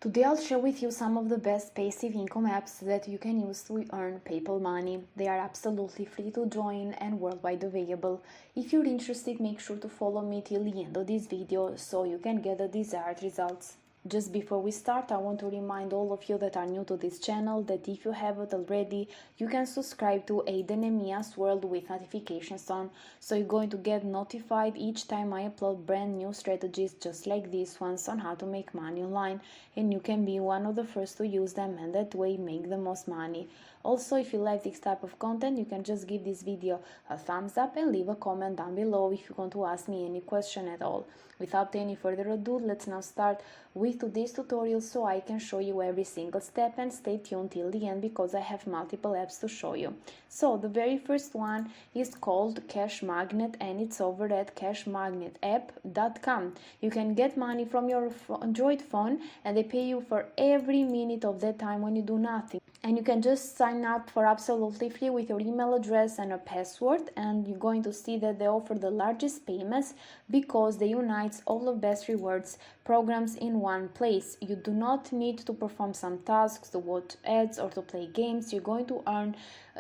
Today I'll share with you some of the best passive income apps that you can use to earn PayPal money. They are absolutely free to join and worldwide available. If you're interested, make sure to follow me till the end of this video so you can get the desired results. Just before we start, I want to remind all of you that are new to this channel that if you haven't already, you can subscribe to Aiden and Mia's World with notifications on, so you're going to get notified each time I upload brand new strategies just like these ones on how to make money online, and you can be one of the first to use them and that way make the most money. Also, if you like this type of content, you can just give this video a thumbs up and leave a comment down below if you want to ask me any question at all. Without any further ado, let's now start with today's tutorial so I can show you every single step, and stay tuned till the end because I have multiple apps to show you. So the very first one is called Cash Magnet and it's over at cashmagnetapp.com. You can get money from your Android phone and they pay you for every minute of that time when you do nothing. And you can just sign up for absolutely free with your email address and a password, and you're going to see that they offer the largest payments because they unite all of best rewards programs in one place. You do not need to perform some tasks, to watch ads or to play games. You're going to earn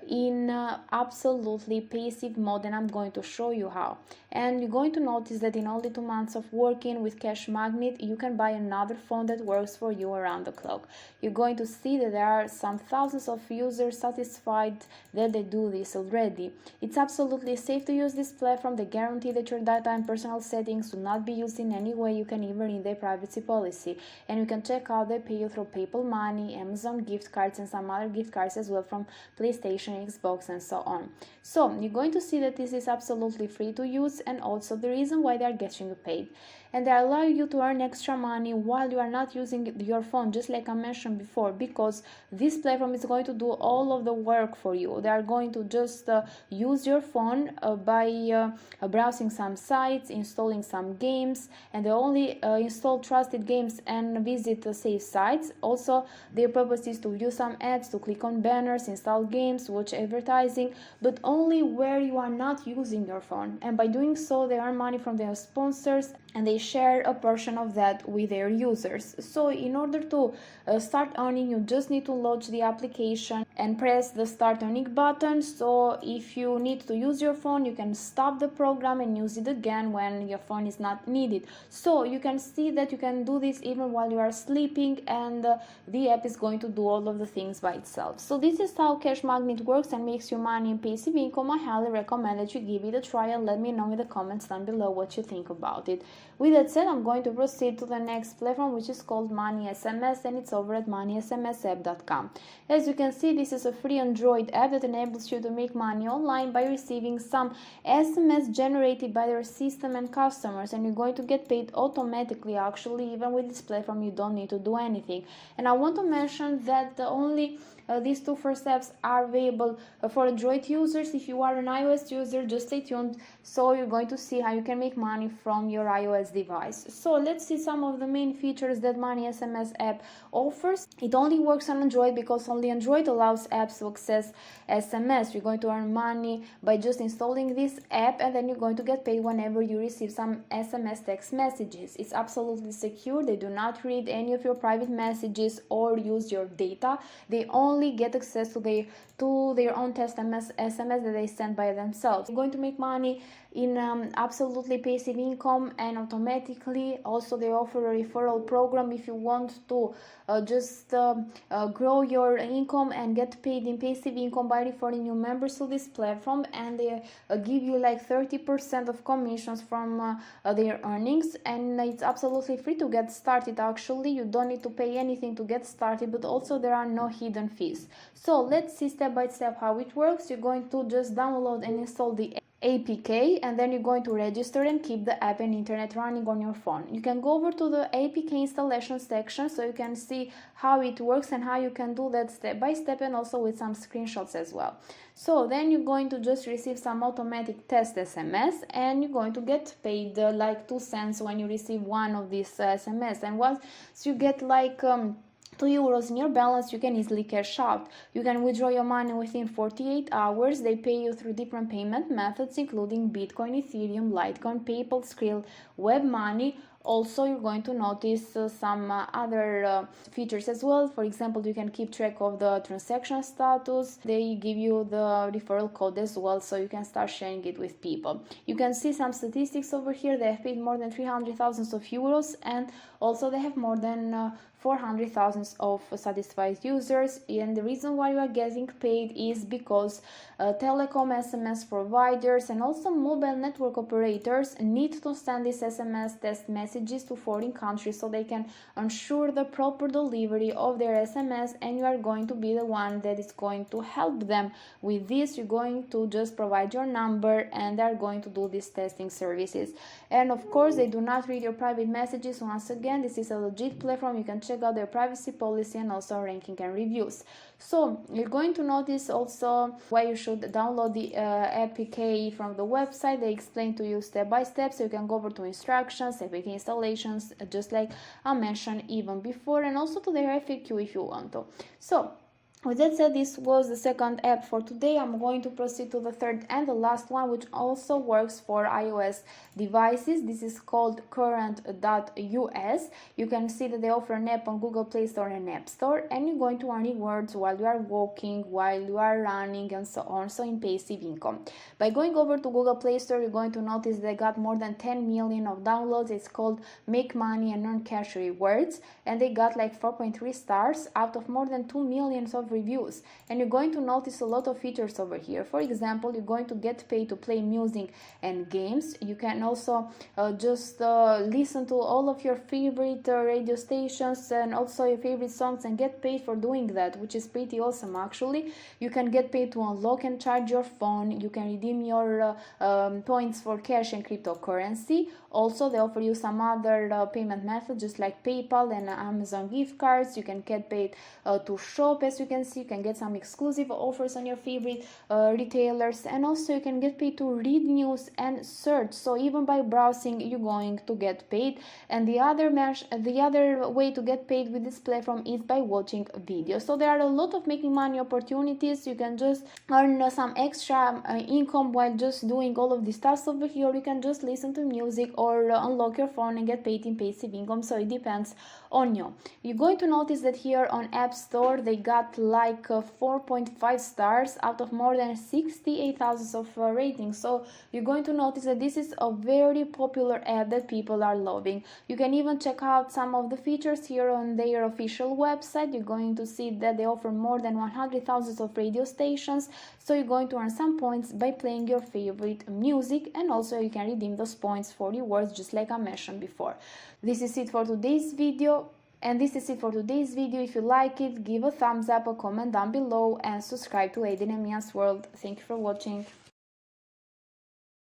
in absolutely passive mode, and I'm going to show you how. And you're going to notice that in only 2 months of working with Cash Magnet, you can buy another phone that works for you around the clock. You're going to see that there are some thousands of users satisfied that they do this already. It's absolutely safe to use this platform. They guarantee that your data and personal settings will not be used in any way. You can even read their privacy policy, and you can check out they pay you through PayPal money, Amazon gift cards, and some other gift cards as well from PlayStation, Xbox, and so on. So you're going to see that this is absolutely free to use, and also the reason why they are getting you paid. And they allow you to earn extra money while you are not using your phone, just like I mentioned before, because this platform is going to do all of the work for you. They are going to just use your phone by browsing some sites, installing some games, and they only install trusted games and visit safe sites. Also, their purpose is to view some ads, to click on banners, install games, watch advertising, but only where you are not using your phone. And by doing so, they earn money from their sponsors and they share a portion of that with their users. So in order to start earning, you just need to launch the application and press the start earning button. So if you need to use your phone, you can stop the program and use it again when your phone is not needed. So you can see that you can do this even while you are sleeping, and the app is going to do all of the things by itself. So this is how Cash Magnet works and makes you money in passive income. I highly recommend that you give it a try and let me know in the comments down below what you think about it. With that said, I'm going to proceed to the next platform, which is called Money SMS, and it's over at moneysmsapp.com. As you can see, this is a free Android app that enables you to make money online by receiving some SMS generated by your system and customers, and you're going to get paid automatically. Actually, even with this platform, you don't need to do anything. And I want to mention that only these two first apps are available for Android users. If you are an iOS user, just stay tuned, so you're going to see how you can make money from your iOS device. So let's see some of the main features that Money SMS app offers. It only works on Android because only Android allows apps to access SMS. You're going to earn money by just installing this app, and then you're going to get paid whenever you receive some SMS text messages. It's absolutely secure. They do not read any of your private messages or use your data. They only get access to their own test SMS that they send by themselves. You're going to make money in absolutely passive income and automatically. Also, they offer a referral program if you want to grow your income and get paid in passive income by referring new members to this platform, and they give you like 30% of commissions from their earnings, and it's absolutely free to get started. Actually, you don't need to pay anything to get started, but also there are no hidden fees. So let's see step by step how it works. You're going to just download and install the APK, and then you're going to register and keep the app and internet running on your phone. You can go over to the APK installation section so you can see how it works and how you can do that step by step, and also with some screenshots as well. So then you're going to just receive some automatic test SMS, and you're going to get paid like 2 cents when you receive one of these SMS, and once you get like €2 in your balance, you can easily cash out. You can withdraw your money within 48 hours. They pay you through different payment methods, including Bitcoin, Ethereum, Litecoin, PayPal, Skrill, Web Money, Also, you're going to notice some other features as well. For example, you can keep track of the transaction status. They give you the referral code as well, so you can start sharing it with people. You can see some statistics over here. They have paid more than 300,000 of euros, and also they have more than 400,000 of satisfied users. And the reason why you are getting paid is because telecom SMS providers and also mobile network operators need to send these SMS test messages to foreign countries so they can ensure the proper delivery of their SMS, and you are going to be the one that is going to help them with this. You're going to just provide your number and they're going to do these testing services. And of course, they do not read your private messages. Once again, this is a legit platform. You can check out their privacy policy and also ranking and reviews. So you're going to notice also why you should download the APK from the website. They explain to you step by step, so you can go over to instructions, APK installations, just like I mentioned even before, and also to their FAQ if you want to. So with that said, this was the second app for today. I'm going to proceed to the third and the last one, which also works for iOS devices. This is called current.us. You can see that they offer an app on Google Play Store and App Store, and you're going to earn rewards while you are walking, while you are running, and so on, so in passive income. By going over to Google Play Store, you're going to notice they got more than 10 million of downloads. It's called Make Money and Earn Cash Rewards, and they got like 4.3 stars out of more than 2 million of reviews. And you're going to notice a lot of features over here. For example, you're going to get paid to play music and games. You can also just listen to all of your favorite radio stations and also your favorite songs and get paid for doing that, which is pretty awesome actually. You can get paid to unlock and charge your phone. You can redeem your points for cash and cryptocurrency. Also, they offer you some other payment methods just like PayPal and Amazon gift cards. You can get paid to shop. As you can see, you can get some exclusive offers on your favorite retailers, and also you can get paid to read news and search. So even by browsing, you're going to get paid. And the other way to get paid with this platform is by watching videos. So there are a lot of making money opportunities. You can just earn some extra income while just doing all of these tasks over here. You can just listen to music or unlock your phone and get paid in passive income. So it depends on you. You're going to notice that here on App Store they got like 4.5 stars out of more than 68,000 of ratings. So you're going to notice that this is a very popular app that people are loving. You can even check out some of the features here on their official website. You're going to see that they offer more than 100,000 of radio stations. So you're going to earn some points by playing your favorite music, and also you can redeem those points for rewards just like I mentioned before. This is it for today's video. If you like it, give a thumbs up, a comment down below, and subscribe to Aiden and Mia's World. Thank you for watching.